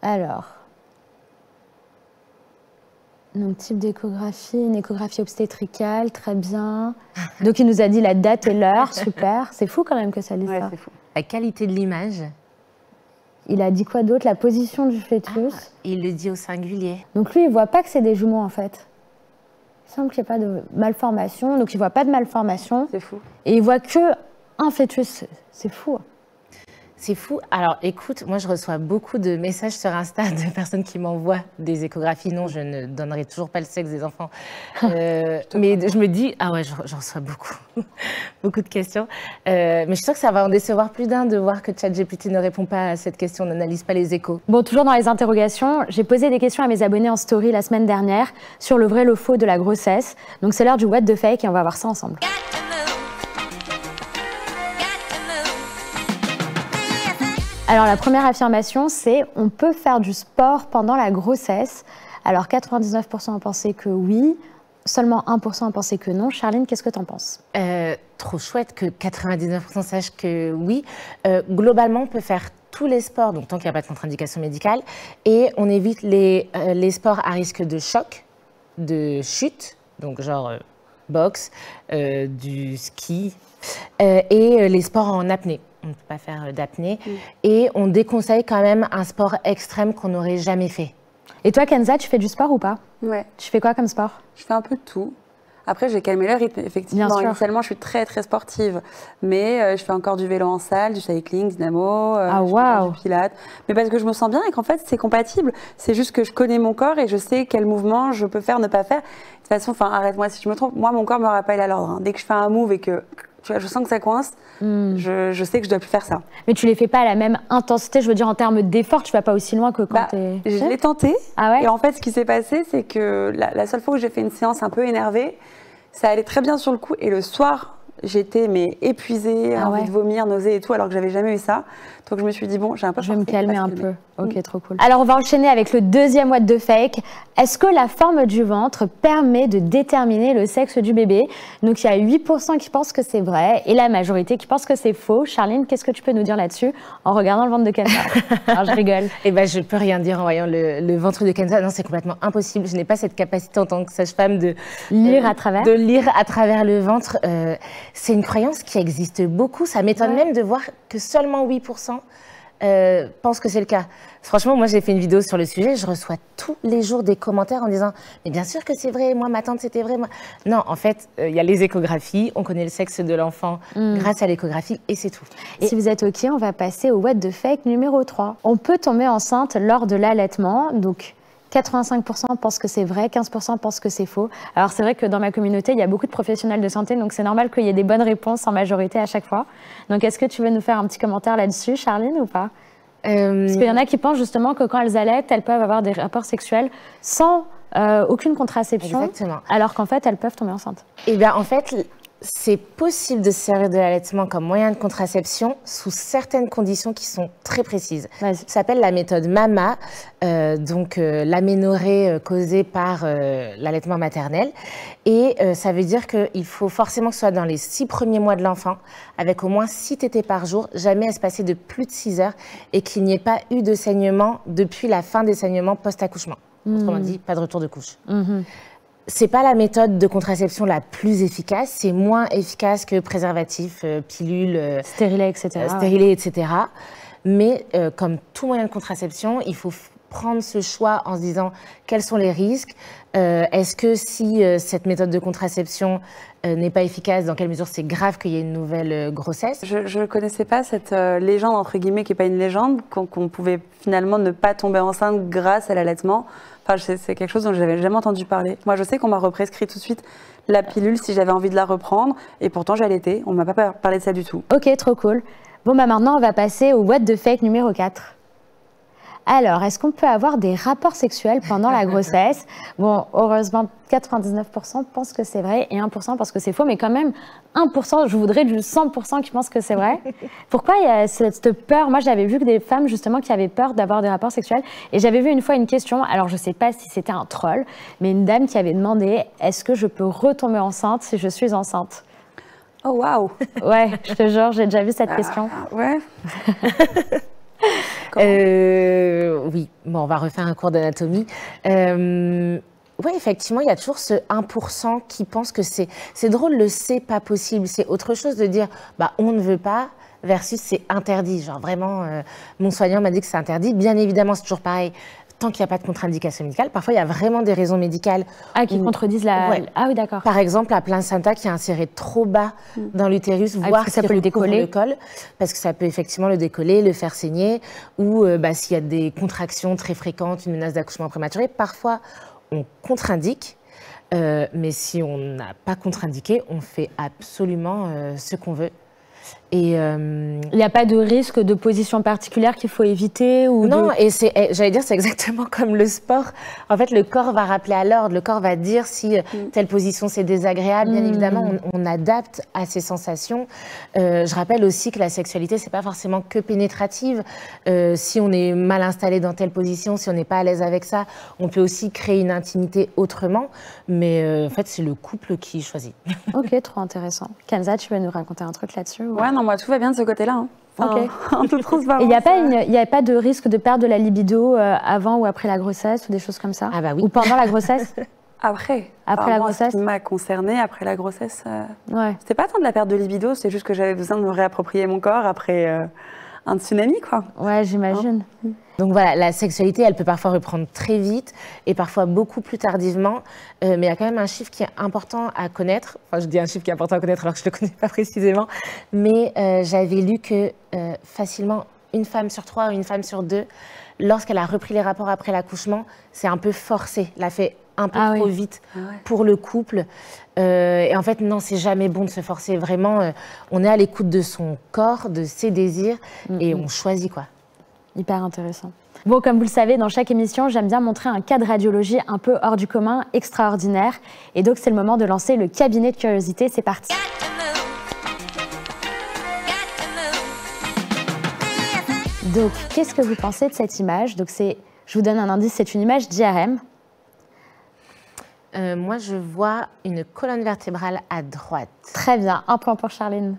Alors, donc type d'échographie, une échographie obstétricale, très bien. Donc il nous a dit la date et l'heure, super. C'est fou quand même que ça dise ça. C'est fou. La qualité de l'image. Il a dit quoi d'autre? La position du fœtus. Il le dit au singulier. Donc lui, il voit pas que c'est des jumeaux en fait. Il semble qu'il n'y ait pas de malformation, donc il voit pas de malformation. C'est fou. Et il voit que un fœtus. C'est fou. C'est fou. Alors, écoute, moi, je reçois beaucoup de messages sur Insta de personnes qui m'envoient des échographies. Non, je ne donnerai toujours pas le sexe des enfants. Mais je me dis, ah ouais, j'en reçois beaucoup. Beaucoup de questions. Mais je suis sûre que ça va en décevoir plus d'un de voir que ChatGPT ne répond pas à cette question, n'analyse pas les échos. Bon, toujours dans les interrogations, j'ai posé des questions à mes abonnés en story la semaine dernière sur le vrai, le faux de la grossesse. Donc, c'est l'heure du what the fake et on va voir ça ensemble. Alors la première affirmation, c'est on peut faire du sport pendant la grossesse. Alors 99% ont pensé que oui, seulement 1% ont pensé que non. Charline, qu'est-ce que tu en penses? Trop chouette que 99% sachent que oui. Globalement, on peut faire tous les sports, donc tant qu'il n'y a pas de contre-indication médicale, et on évite les sports à risque de choc, de chute, donc genre boxe, du ski, et les sports en apnée. On ne peut pas faire d'apnée. Et on déconseille quand même un sport extrême qu'on n'aurait jamais fait. Et toi, Kenza, tu fais du sport ou pas? Ouais. Tu fais quoi comme sport? Je fais un peu de tout. Après, j'ai calmé le rythme, effectivement. Bien sûr. Initialement, je suis très, très sportive. Mais je fais encore du vélo en salle, du cycling, dynamo, du pilates. Mais parce que je me sens bien et qu'en fait, c'est compatible. C'est juste que je connais mon corps et je sais quel mouvement je peux faire, ne pas faire. De toute façon, arrête-moi si je me trompe. Moi, mon corps me rappelle à l'ordre. Hein. Dès que je fais un move et que je sens que ça coince, je sais que je dois plus faire ça. Mais tu les fais pas à la même intensité, je veux dire en termes d'effort, tu vas pas aussi loin que quand t'es... Je l'ai tenté, ouais et en fait ce qui s'est passé, c'est que la seule fois où j'ai fait une séance un peu énervée, ça allait très bien sur le coup, et le soir, j'étais épuisée, envie de vomir, nausée et tout, alors que j'avais jamais eu ça. Donc je me suis dit, bon, j'ai un peu... Je vais me calmer un peu. Ok, trop cool. Alors on va enchaîner avec le deuxième what the fake. Est-ce que la forme du ventre permet de déterminer le sexe du bébé? Donc il y a 8% qui pensent que c'est vrai et la majorité qui pense que c'est faux. Charline, qu'est-ce que tu peux nous dire là-dessus en regardant le ventre de Kenza? Alors je rigole. Eh ben je peux rien dire en voyant le ventre de Kenza. Non, c'est complètement impossible. Je n'ai pas cette capacité en tant que sage-femme de lire à travers. De lire à travers le ventre. C'est une croyance qui existe beaucoup. Ça m'étonne même de voir que seulement 8% pensent que c'est le cas. Franchement, moi j'ai fait une vidéo sur le sujet, je reçois tous les jours des commentaires en disant « mais bien sûr que c'est vrai, moi ma tante c'était vrai, moi... » Non, en fait, il y a les échographies, on connaît le sexe de l'enfant grâce à l'échographie et c'est tout. Et si vous êtes OK, on va passer au what the fake numéro 3. On peut tomber enceinte lors de l'allaitement, donc 85% pensent que c'est vrai, 15% pensent que c'est faux. Alors c'est vrai que dans ma communauté, il y a beaucoup de professionnels de santé, donc c'est normal qu'il y ait des bonnes réponses en majorité à chaque fois. Donc est-ce que tu veux nous faire un petit commentaire là-dessus, Charline, ou pas? Parce qu'il y en a qui pensent justement que quand elles allaitent, elles peuvent avoir des rapports sexuels sans aucune contraception. Exactement. Alors qu'en fait, elles peuvent tomber enceintes. Eh bien, en fait, c'est possible de se servir de l'allaitement comme moyen de contraception sous certaines conditions qui sont très précises. Ça s'appelle la méthode MAMA, l'aménorrhée causée par l'allaitement maternel. Et ça veut dire qu'il faut forcément que ce soit dans les 6 premiers mois de l'enfant, avec au moins 6 tétées par jour, jamais espacées de plus de 6 heures, et qu'il n'y ait pas eu de saignement depuis la fin des saignements post-accouchement. Autrement dit, pas de retour de couche. C'est pas la méthode de contraception la plus efficace, c'est moins efficace que préservatif, pilule, stérilet, etc. Mais comme tout moyen de contraception, il faut prendre ce choix en se disant quels sont les risques. Est-ce que si cette méthode de contraception n'est pas efficace, dans quelle mesure c'est grave qu'il y ait une nouvelle grossesse? Je ne connaissais pas cette légende, entre guillemets, qui n'est pas une légende, qu'on pouvait finalement ne pas tomber enceinte grâce à l'allaitement. Enfin, c'est quelque chose dont je n'avais jamais entendu parler. Moi, je sais qu'on m'a represcrit tout de suite la pilule si j'avais envie de la reprendre. Et pourtant, j'allaitais. On ne m'a pas parlé de ça du tout. Ok, trop cool. Bon, bah maintenant, on va passer au what the fake numéro 4. Alors, est-ce qu'on peut avoir des rapports sexuels pendant la grossesse? Bon, heureusement, 99% pensent que c'est vrai et 1% pensent que c'est faux, mais quand même, 1%, je voudrais du 100% qui pensent que c'est vrai. Pourquoi il y a cette peur? Moi, j'avais vu que des femmes, justement, qui avaient peur d'avoir des rapports sexuels. Et j'avais vu une fois une question, alors je ne sais pas si c'était un troll, mais une dame qui avait demandé « Est-ce que je peux retomber enceinte si je suis enceinte ?» Oh, waouh! Ouais, je te jure, j'ai déjà vu cette question. Ouais. Oui, bon, on va refaire un cours d'anatomie. Oui, effectivement, il y a toujours ce 1% qui pense que c'est drôle, le c'est pas possible. C'est autre chose de dire bah, on ne veut pas versus c'est interdit. Genre vraiment, mon soignant m'a dit que c'est interdit. Bien évidemment, c'est toujours pareil. Tant qu'il n'y a pas de contre-indication médicale, parfois il y a vraiment des raisons médicales. Qui contredisent la... Ouais. Ah oui, d'accord. Par exemple, la placenta qui est insérée trop bas dans l'utérus, voire que ça peut le décoller. Le col, parce que ça peut effectivement le décoller, le faire saigner, ou s'il y a des contractions très fréquentes, une menace d'accouchement prématuré, parfois on contre-indique, mais si on n'a pas contre-indiqué, on fait absolument ce qu'on veut. Et il n'y a pas de risque de position particulière qu'il faut éviter ou non, et j'allais dire, c'est exactement comme le sport. En fait, le corps va rappeler à l'ordre, le corps va dire si telle position c'est désagréable. Bien évidemment, on adapte à ses sensations. Je rappelle aussi que la sexualité, c'est pas forcément que pénétrative. Si on est mal installé dans telle position, si on n'est pas à l'aise avec ça, on peut aussi créer une intimité autrement. Mais en fait, c'est le couple qui choisit. Ok, trop intéressant. Kenza, tu veux nous raconter un truc là-dessus? Ouais, non, moi, tout va bien de ce côté-là. Hein. Okay. En toute transparence. Il n'y a pas de risque de perdre de la libido avant ou après la grossesse ou des choses comme ça? Ah bah oui. Ou pendant la grossesse? Après la grossesse? Ce qui m'a concernée après la grossesse, ouais. C'était pas tant de la perte de libido, c'est juste que j'avais besoin de me réapproprier mon corps après un tsunami, quoi. Ouais, j'imagine. Donc voilà, la sexualité, elle peut parfois reprendre très vite et parfois beaucoup plus tardivement. Mais il y a quand même un chiffre qui est important à connaître. Enfin, je dis un chiffre qui est important à connaître alors que je ne le connais pas précisément. Mais j'avais lu que facilement, une femme sur 3 ou une femme sur 2, lorsqu'elle a repris les rapports après l'accouchement, c'est un peu forcé. Elle l'a fait un peu trop vite pour le couple. Et en fait, non, c'est jamais bon de se forcer. Vraiment, on est à l'écoute de son corps, de ses désirs et on choisit, quoi. Hyper intéressant. Bon, comme vous le savez, dans chaque émission, j'aime bien montrer un cas de radiologie un peu hors du commun, extraordinaire. Et donc, c'est le moment de lancer le cabinet de curiosité. C'est parti. Donc, qu'est-ce que vous pensez de cette image? Donc, je vous donne un indice, c'est une image d'IRM. Moi, je vois une colonne vertébrale à droite. Très bien, un point pour Charline.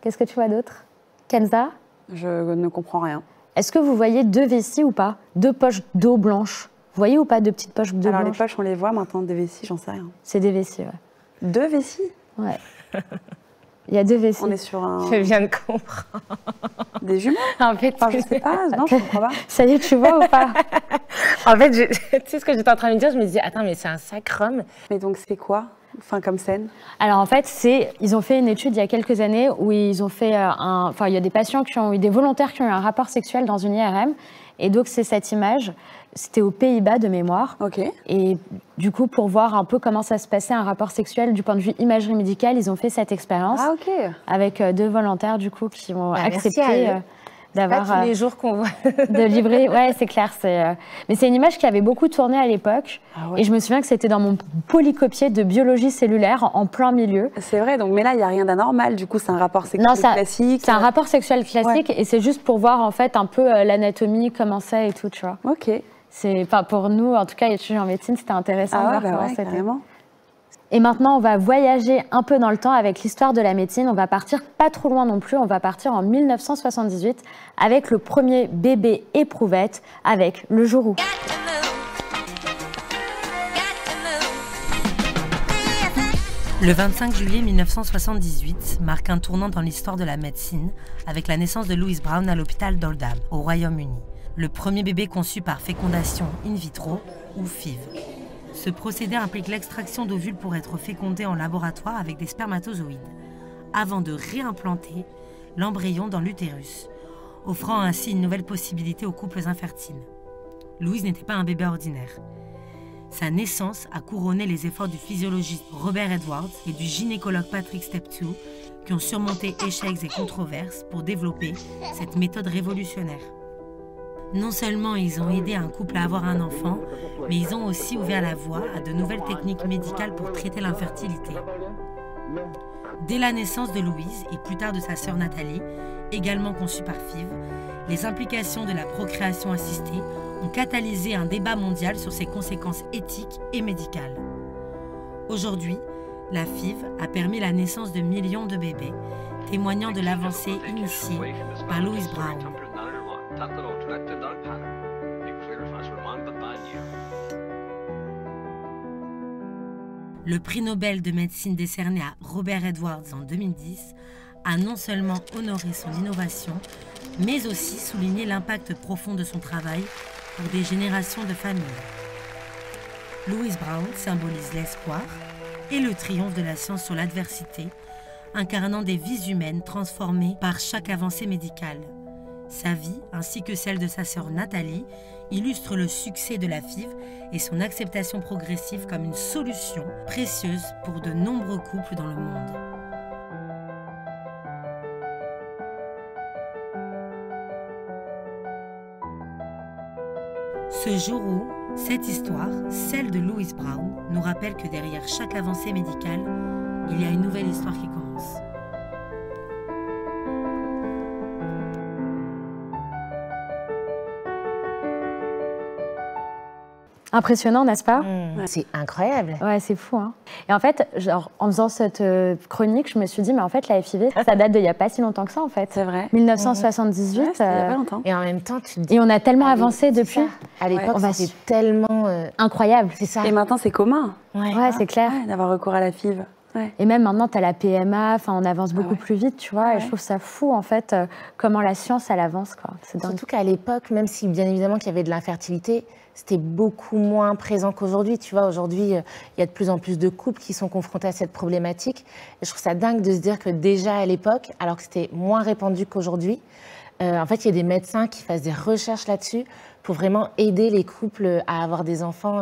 Qu'est-ce que tu vois d'autre? Kenza? Je ne comprends rien. Est-ce que vous voyez 2 vessies ou pas? 2 poches d'eau blanche. Vous voyez ou pas 2 petites poches d'eau blanche? Alors les poches, on les voit maintenant, des vessies, j'en sais rien. C'est des vessies, ouais. 2 vessies? Ouais. Il y a 2 vessies. On est sur un... Je viens de comprendre. Des jumeaux? En fait, enfin, je sais pas, non, je comprends pas. Ça y est, tu vois ou pas? En fait, tu sais ce que j'étais en train de me dire, je me disais, attends, mais c'est un sacrum. Mais donc c'est quoi? Enfin, comme scène? Alors en fait, ils ont fait une étude il y a quelques années où ils ont fait il y a des patients qui ont eu des volontaires qui ont eu un rapport sexuel dans une IRM. Et donc c'est cette image C'était aux Pays-Bas de mémoire. Et du coup, pour voir un peu comment ça se passait, un rapport sexuel du point de vue imagerie médicale, ils ont fait cette expérience avec 2 volontaires du coup qui ont accepté d'avoir tous les jours qu'on voit de livrer. Ouais, c'est clair. Mais c'est une image qui avait beaucoup tourné à l'époque. Et je me souviens que c'était dans mon polycopier de biologie cellulaire en plein milieu. C'est vrai. Donc, mais là, il n'y a rien d'anormal. Du coup, c'est un rapport sexuel classique. C'est un rapport sexuel classique et c'est juste pour voir en fait un peu l'anatomie, comment c'est et tout, tu vois. Pour nous, en tout cas, étudiants en médecine, c'était intéressant de voir comment c'était. Et maintenant, on va voyager un peu dans le temps avec l'histoire de la médecine. On va partir pas trop loin non plus. On va partir en 1978 avec le premier bébé éprouvette, avec le jour où. Le 25 juillet 1978 marque un tournant dans l'histoire de la médecine avec la naissance de Louise Brown à l'hôpital d'Oldham, au Royaume-Uni. Le premier bébé conçu par fécondation in vitro, ou FIV. Ce procédé implique l'extraction d'ovules pour être fécondé en laboratoire avec des spermatozoïdes, avant de réimplanter l'embryon dans l'utérus, offrant ainsi une nouvelle possibilité aux couples infertiles. Louise n'était pas un bébé ordinaire. Sa naissance a couronné les efforts du physiologiste Robert Edwards et du gynécologue Patrick Steptoe, qui ont surmonté échecs et controverses pour développer cette méthode révolutionnaire. Non seulement ils ont aidé un couple à avoir un enfant, mais ils ont aussi ouvert la voie à de nouvelles techniques médicales pour traiter l'infertilité. Dès la naissance de Louise et plus tard de sa sœur Nathalie, également conçue par FIV, les implications de la procréation assistée ont catalysé un débat mondial sur ses conséquences éthiques et médicales. Aujourd'hui, la FIV a permis la naissance de millions de bébés, témoignant de l'avancée initiée par Louise Brown. Le prix Nobel de médecine décerné à Robert Edwards en 2010 a non seulement honoré son innovation, mais aussi souligné l'impact profond de son travail pour des générations de familles. Louise Brown symbolise l'espoir et le triomphe de la science sur l'adversité, incarnant des vies humaines transformées par chaque avancée médicale. Sa vie, ainsi que celle de sa sœur Nathalie, illustre le succès de la FIV et son acceptation progressive comme une solution précieuse pour de nombreux couples dans le monde. Ce jour où, cette histoire, celle de Louise Brown, nous rappelle que derrière chaque avancée médicale, il y a une nouvelle histoire qui commence. Impressionnant, n'est-ce pas? C'est incroyable. Ouais, c'est fou. Hein. Et en fait, genre, en faisant cette chronique, je me suis dit, mais en fait, la FIV, ça date d'il n'y a pas si longtemps que ça, en fait. C'est vrai. 1978. Ouais, il n'y a pas longtemps. Et en même temps, tu te dis... Et on a tellement avancé depuis. À l'époque, c'était tellement... incroyable. C'est ça. Et maintenant, c'est commun. Ouais, c'est clair. D'avoir recours à la FIV. Ouais. Et même maintenant, tu as la PMA, on avance beaucoup plus vite, tu vois. Et je trouve ça fou, en fait, comment la science, elle avance, quoi. Surtout qu'à l'époque, même si bien évidemment qu'il y avait de l'infertilité, c'était beaucoup moins présent qu'aujourd'hui. Tu vois, aujourd'hui, il y a de plus en plus de couples qui sont confrontés à cette problématique. Et je trouve ça dingue de se dire que déjà à l'époque, alors que c'était moins répandu qu'aujourd'hui, en fait, il y a des médecins qui fassent des recherches là-dessus pour vraiment aider les couples à avoir des enfants.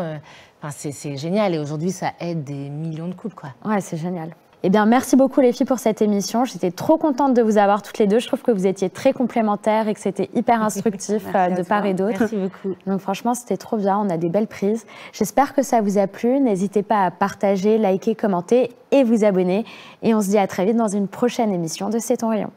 Enfin, c'est génial. Et aujourd'hui, ça aide des millions de couples, quoi. Ouais, c'est génial. Eh bien, merci beaucoup les filles pour cette émission. J'étais trop contente de vous avoir toutes les deux. Je trouve que vous étiez très complémentaires et que c'était hyper instructif de part et d'autre. Merci beaucoup. Donc franchement, c'était trop bien. On a des belles prises. J'espère que ça vous a plu. N'hésitez pas à partager, liker, commenter et vous abonner. Et on se dit à très vite dans une prochaine émission de C'est ton rayon.